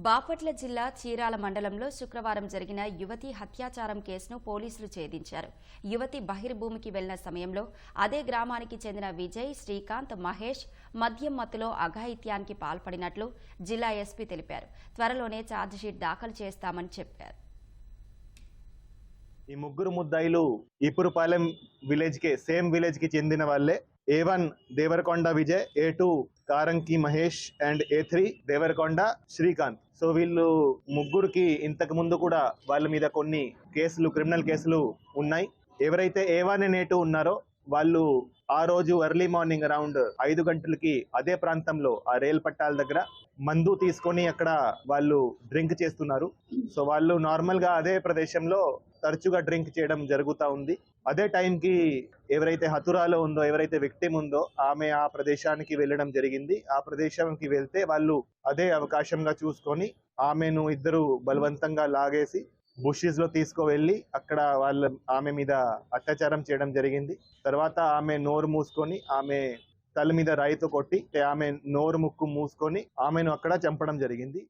బాపట్ల జిల్లా చీరాల మండలంలో శుక్రవారం జరిగిన యువతి హత్యాచారం కేసును పోలీసులు ఛేదించారు. యువతి బహిర్భూమికి వెళ్లిన సమయంలో అదే గ్రామానికి చెందిన విజయ్, శ్రీకాంత్, మహేష్ మద్యం మత్తులో అఘాయిత్యానికి పాల్పడినట్లు జిల్లా ఎస్పీ తెలిపారు. త్వరలోనే ఛార్జిషీట్ దాఖలు చేస్తామని చెప్పారు. ఈ ముగ్గురు ముద్దాయిలు ఇపురుపాలెం సేమ్ విలేజ్ కి చెందిన వాళ్ళే. A1 దేవరకొండ విజయ్, A2 కారంకి Mahesh and A3 Devarakonda Srikanth. So వీళ్ళు ముగ్గురికి ఇంతకు ముందు కూడా వాళ్ళ మీద కొన్ని క్రిమినల్ కేసులు ఉన్నాయి. ఎవరైతే A1 and A2 ఉన్నారో వాళ్ళు ఆ రోజు ఎర్లీ మార్నింగ్ అరౌండ్ 5 గంటలకి అదే ప్రాంతంలో ఆ రైల్ పట్టాల దగ్గర మందు తీసుకొని అక్కడ వాళ్ళు డ్రింక్ చేస్తున్నారు. సో వాళ్ళు నార్మల్ గా అదే ప్రదేశంలో తరచుగా డ్రింక్ చేయడం జరుగుతూ ఉంది. అదే టైంకి ఎవరైతే హతురాలో ఉందో, ఎవరైతే విక్టిమ్ ఉందో ఆమె ఆ ప్రదేశానికి వెళ్ళడం జరిగింది. ఆ ప్రదేశానికి వెళ్తే వాళ్ళు అదే అవకాశంగా చూసుకొని ఆమెను ఇద్దరు బలవంతంగా లాగేసి బుషెస్ లో తీసుకువెళ్ళి అక్కడ ఆమె మీద అత్యాచారం చేయడం జరిగింది. తర్వాత ఆమె నోరు మూసుకొని ఆమె తల మీద రాయితో కొట్టి ఆమె నోరు ముక్కు మూసుకొని ఆమెను అక్కడ చంపడం జరిగింది.